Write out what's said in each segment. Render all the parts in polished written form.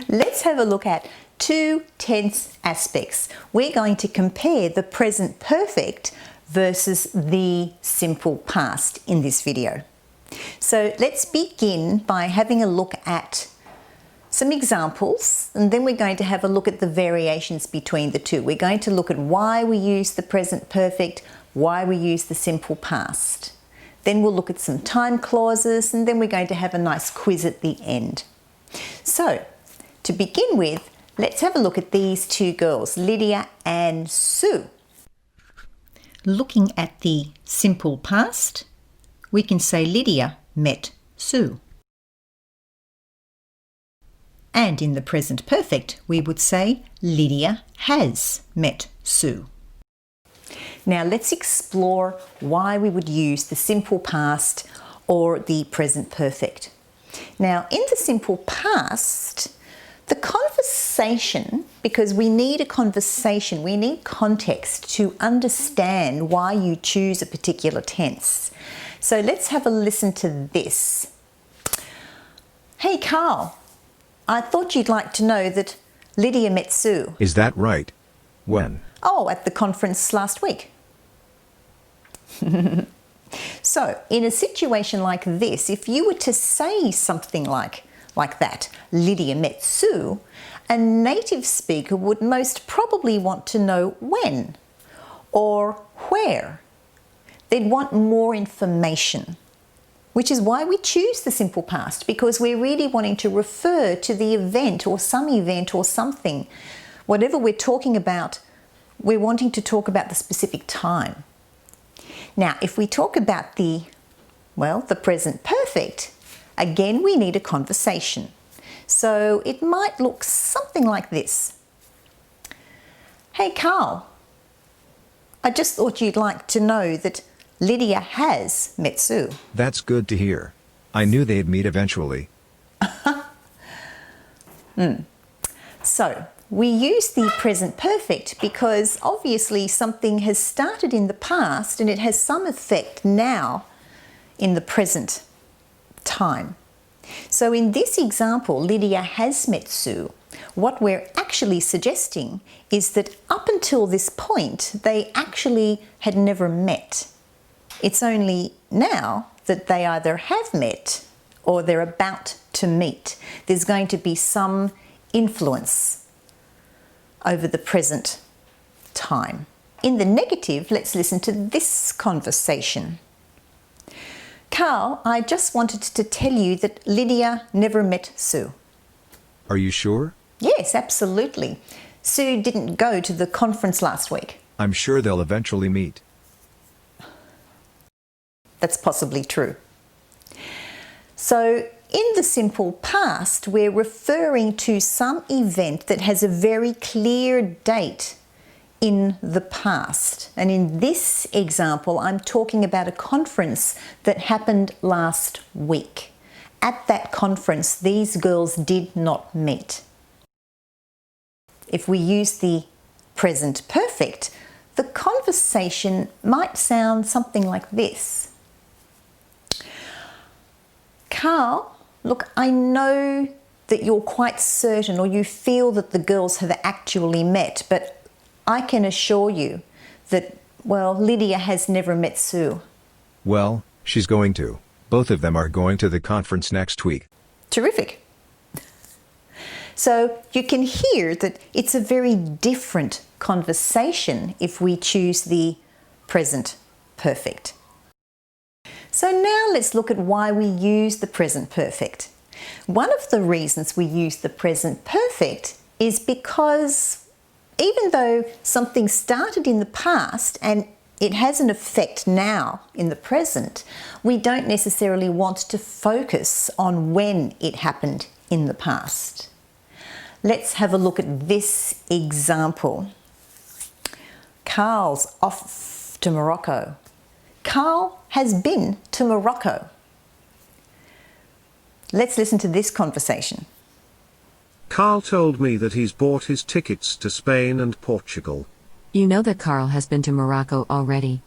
Let's have a look at two tense aspects. We're going to compare the present perfect versus the simple past in this video. So let's begin by having a look at some examples, and then we're going to have a look at the variations between the two. We're going to look at why we use the present perfect, why we use the simple past. Then we'll look at some time clauses, and then we're going to have a nice quiz at the end. So, to begin with, let's have a look at these two girls, Lydia and Sue. Looking at the simple past, we can say Lydia met Sue. And in the present perfect, we would say Lydia has met Sue. Now let's explore why we would use the simple past or the present perfect. Now in the simple past, the conversation, because we need a conversation, we need context to understand why you choose a particular tense. So let's have a listen to this. Hey Carl, I thought you'd like to know that Lydia met Sue. Is that right? When? Oh, at the conference last week. So, in a situation like this, if you were to say something like that, Lydia met Sue, a native speaker would most probably want to know when or where. They'd want more information, which is why we choose the simple past, because we're really wanting to refer to the event or something. Whatever we're talking about, we're wanting to talk about the specific time. Now, if we talk about the present perfect, again, we need a conversation. So it might look something like this. Hey, Carl, I just thought you'd like to know that Lydia has met Sue. That's good to hear. I knew they'd meet eventually. So, we use the present perfect because obviously something has started in the past and it has some effect now in the present time. So in this example, Lydia has met Sue. What we're actually suggesting is that up until this point, they actually had never met. It's only now that they either have met or they're about to meet. There's going to be some influence over the present time. In the negative, let's listen to this conversation. Carl, I just wanted to tell you that Lydia never met Sue. Are you sure? Yes, absolutely. Sue didn't go to the conference last week. I'm sure they'll eventually meet. That's possibly true. So, in the simple past, we're referring to some event that has a very clear date in the past. And in this example, I'm talking about a conference that happened last week. At that conference, these girls did not meet. If we use the present perfect, the conversation might sound something like this. Carl, look, I know that you're quite certain or you feel that the girls have actually met, but I can assure you that, Lydia has never met Sue. Well, she's going to. Both of them are going to the conference next week. Terrific. So you can hear that it's a very different conversation if we choose the present perfect. So now let's look at why we use the present perfect. One of the reasons we use the present perfect is because even though something started in the past and it has an effect now in the present, we don't necessarily want to focus on when it happened in the past. Let's have a look at this example. Carl's off to Morocco. Carl has been to Morocco. Let's listen to this conversation. Carl told me that he's bought his tickets to Spain and Portugal. You know that Carl has been to Morocco already.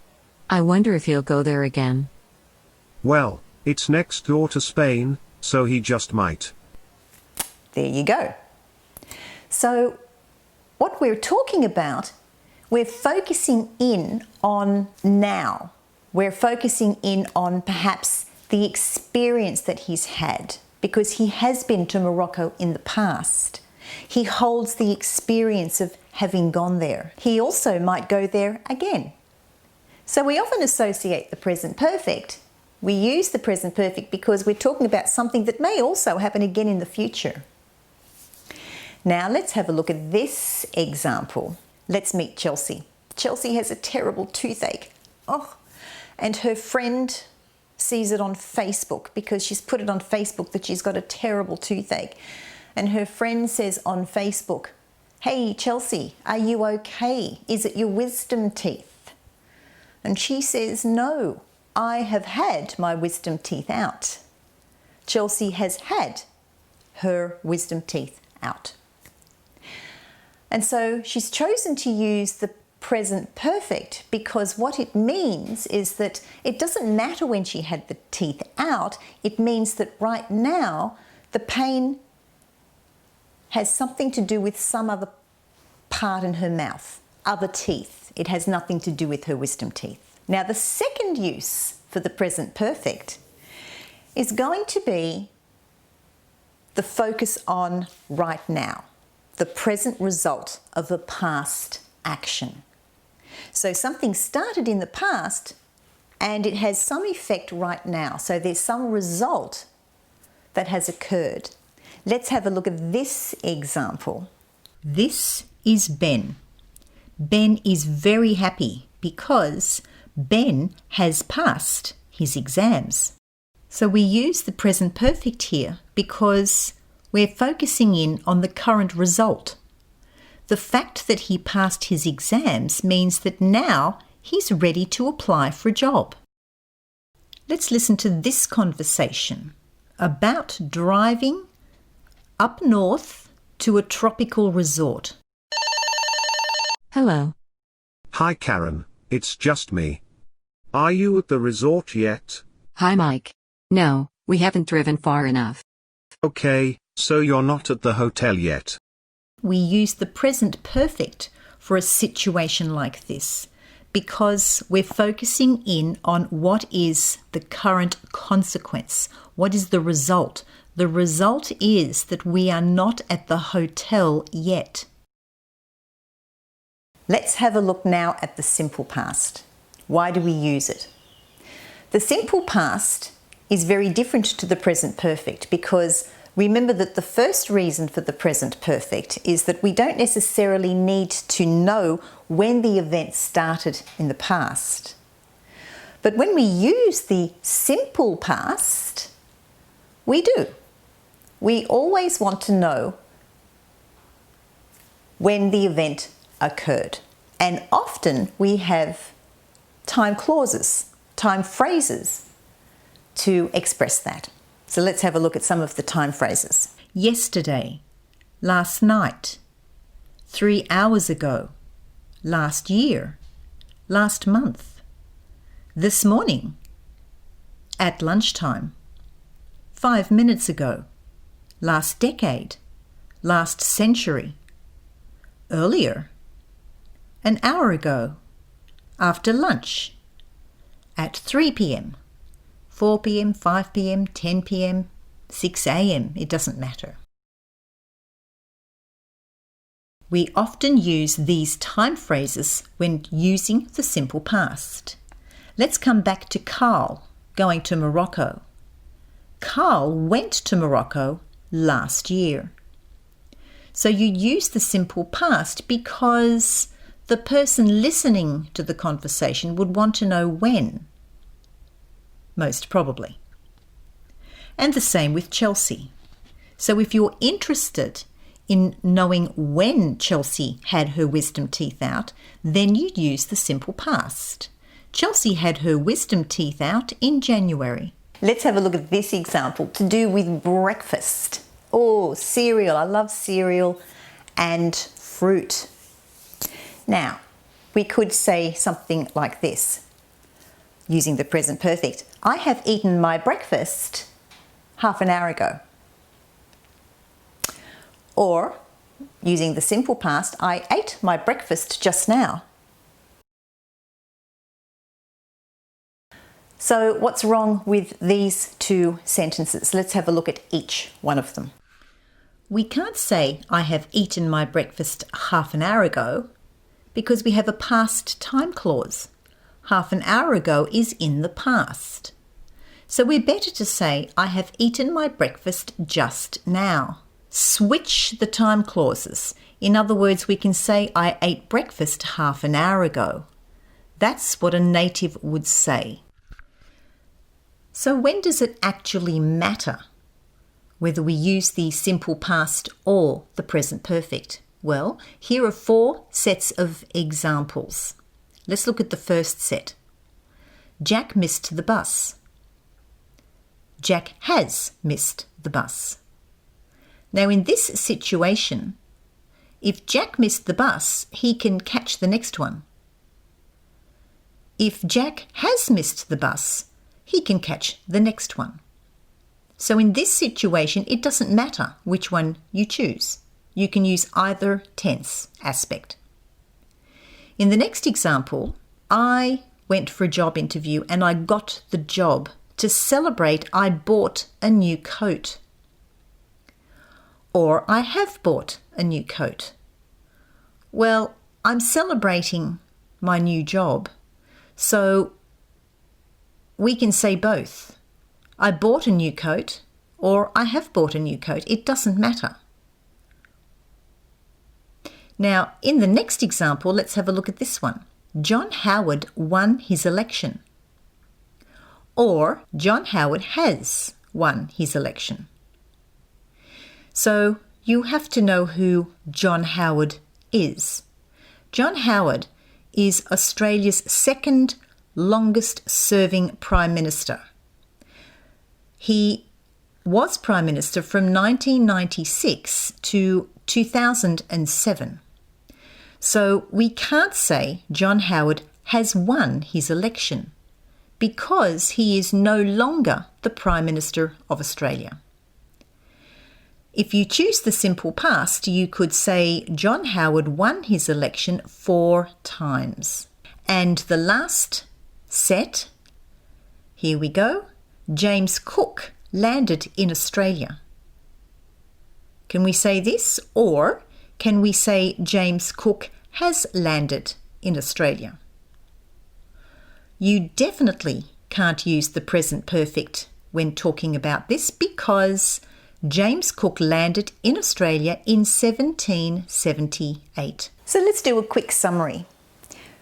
I wonder if he'll go there again. Well, it's next door to Spain, so he just might. There you go. So what we're talking about, we're focusing in on now. We're focusing in on perhaps the experience that he's had, because he has been to Morocco in the past. He holds the experience of having gone there. He also might go there again. So we often associate the present perfect. We use the present perfect because we're talking about something that may also happen again in the future. Now let's have a look at this example. Let's meet Chelsea. Chelsea has a terrible toothache. Oh, and her friend sees it on Facebook because she's put it on Facebook that she's got a terrible toothache. And her friend says on Facebook, "Hey Chelsea, are you okay? Is it your wisdom teeth?" And she says, "No, I have had my wisdom teeth out." Chelsea has had her wisdom teeth out. And so she's chosen to use the present perfect because what it means is that it doesn't matter when she had the teeth out. It means that right now the pain has something to do with some other part in her mouth, other teeth. It has nothing to do with her wisdom teeth. Now the second use for the present perfect is going to be the focus on right now, the present result of a past action. So something started in the past and it has some effect right now. So there's some result that has occurred. Let's have a look at this example. This is Ben. Ben is very happy because Ben has passed his exams. So we use the present perfect here because we're focusing in on the current result. The fact that he passed his exams means that now he's ready to apply for a job. Let's listen to this conversation about driving up north to a tropical resort. Hello. Hi Karen, it's just me. Are you at the resort yet? Hi, Mike. No, we haven't driven far enough. Okay, so you're not at the hotel yet. We use the present perfect for a situation like this because we're focusing in on what is the current consequence. What is the result? The result is that we are not at the hotel yet. Let's have a look now at the simple past. Why do we use it? The simple past is very different to the present perfect because remember that the first reason for the present perfect is that we don't necessarily need to know when the event started in the past. But when we use the simple past, we do. We always want to know when the event occurred. And often we have time clauses, time phrases to express that. So let's have a look at some of the time phrases. Yesterday, last night, 3 hours ago, last year, last month, this morning, at lunchtime, 5 minutes ago, last decade, last century, earlier, an hour ago, after lunch, at 3 p.m., 4 p.m., 5 p.m., 10 p.m., 6 a.m., it doesn't matter. We often use these time phrases when using the simple past. Let's come back to Carl going to Morocco. Carl went to Morocco last year. So you use the simple past because the person listening to the conversation would want to know when. Most probably. And the same with Chelsea. So if you're interested in knowing when Chelsea had her wisdom teeth out, then you'd use the simple past. Chelsea had her wisdom teeth out in January. Let's have a look at this example to do with breakfast. Oh, cereal. I love cereal and fruit. Now, we could say something like this, using the present perfect. I have eaten my breakfast half an hour ago. Or using the simple past, I ate my breakfast just now. So what's wrong with these two sentences? Let's have a look at each one of them. We can't say I have eaten my breakfast half an hour ago because we have a past time clause. Half an hour ago is in the past. So we're better to say I have eaten my breakfast just now. Switch the time clauses. In other words, we can say I ate breakfast half an hour ago. That's what a native would say. So when does it actually matter whether we use the simple past or the present perfect? Well, here are 4 sets of examples. Let's look at the first set. Jack missed the bus. Jack has missed the bus. Now in this situation, if Jack missed the bus, he can catch the next one. If Jack has missed the bus, he can catch the next one. So in this situation, it doesn't matter which one you choose. You can use either tense aspect. In the next example, I went for a job interview and I got the job. To celebrate, I bought a new coat. Or I have bought a new coat. Well, I'm celebrating my new job, so we can say both. I bought a new coat or I have bought a new coat. It doesn't matter. Now, in the next example, let's have a look at this one. John Howard won his election. Or John Howard has won his election. So you have to know who John Howard is. John Howard is Australia's second longest serving Prime Minister. He was Prime Minister from 1996 to 2007. So we can't say John Howard has won his election because he is no longer the Prime Minister of Australia. If you choose the simple past, you could say John Howard won his election 4 times. And the last set, here we go, James Cook landed in Australia. Can we say this, or can we say James Cook has landed in Australia? You definitely can't use the present perfect when talking about this because James Cook landed in Australia in 1778. So let's do a quick summary.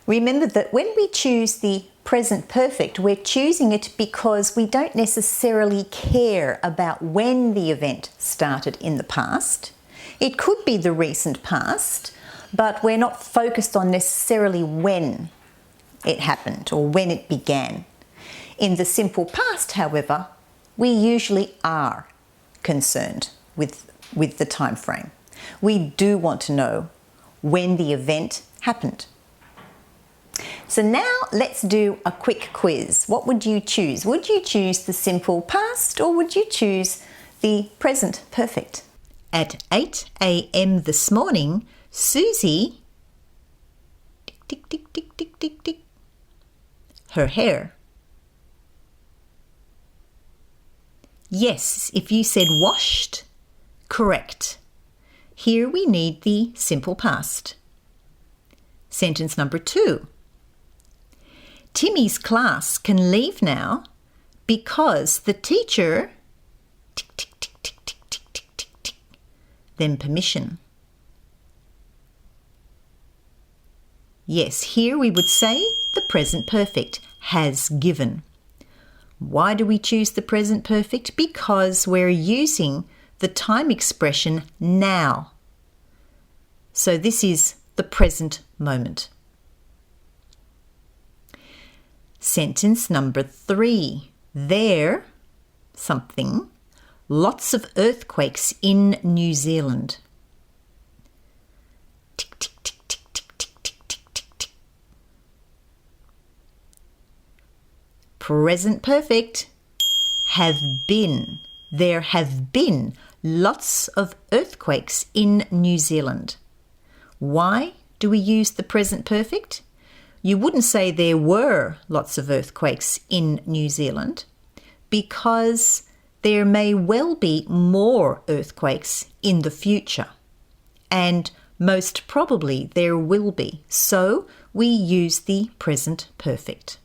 Remember that when we choose the present perfect, we're choosing it because we don't necessarily care about when the event started in the past. It could be the recent past, but we're not focused on necessarily when it happened or when it began. In the simple past, however, we usually are concerned with the time frame. We do want to know when the event happened. So now let's do a quick quiz. What would you choose? Would you choose the simple past or would you choose the present perfect? At 8 a.m. this morning, Susie, tick, tick, tick, tick, tick, tick, tick, her hair. Yes, if you said washed, correct. Here we need the simple past. Sentence number 2. Timmy's class can leave now because the teacher, tick, tick, tick, tick, tick, tick, tick, tick, tick, then permission. Yes, here we would say the present perfect, has given. Why do we choose the present perfect? Because we're using the time expression now. So this is the present moment. Sentence number 3. There, something, lots of earthquakes in New Zealand. Tick, tick, tick, tick, tick, tick, tick, tick, tick, tick. Present perfect, have been. There have been lots of earthquakes in New Zealand. Why do we use the present perfect? You wouldn't say there were lots of earthquakes in New Zealand because there may well be more earthquakes in the future. And most probably there will be. So we use the present perfect.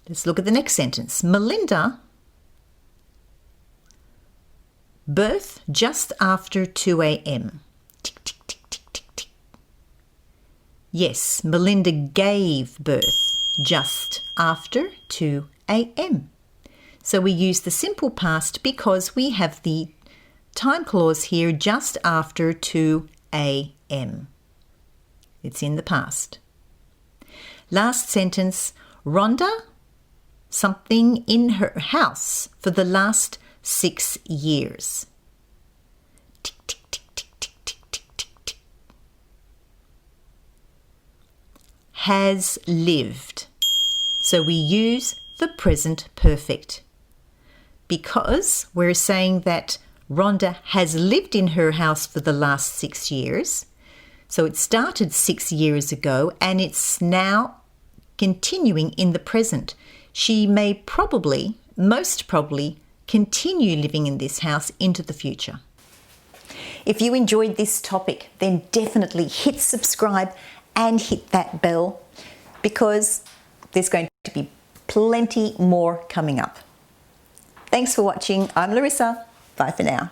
Let's look at the next sentence. Melinda, birth just after 2 a.m. Tick, tick, tick, tick, tick, tick. Yes, Melinda gave birth just after 2 a.m. So we use the simple past because we have the time clause here just after 2 a.m. It's in the past. Last sentence, Rhonda, something in her house for the last 6 years. Tick, tick, tick, tick, tick, tick, tick, tick, tick. Has lived. So we use the present perfect because we're saying that Rhonda has lived in her house for the last 6 years. So it started 6 years ago and it's now continuing in the present. She may probably, most probably, continue living in this house into the future. If you enjoyed this topic, then definitely hit subscribe and hit that bell because there's going to be plenty more coming up. Thanks for watching. I'm Larissa. Bye for now.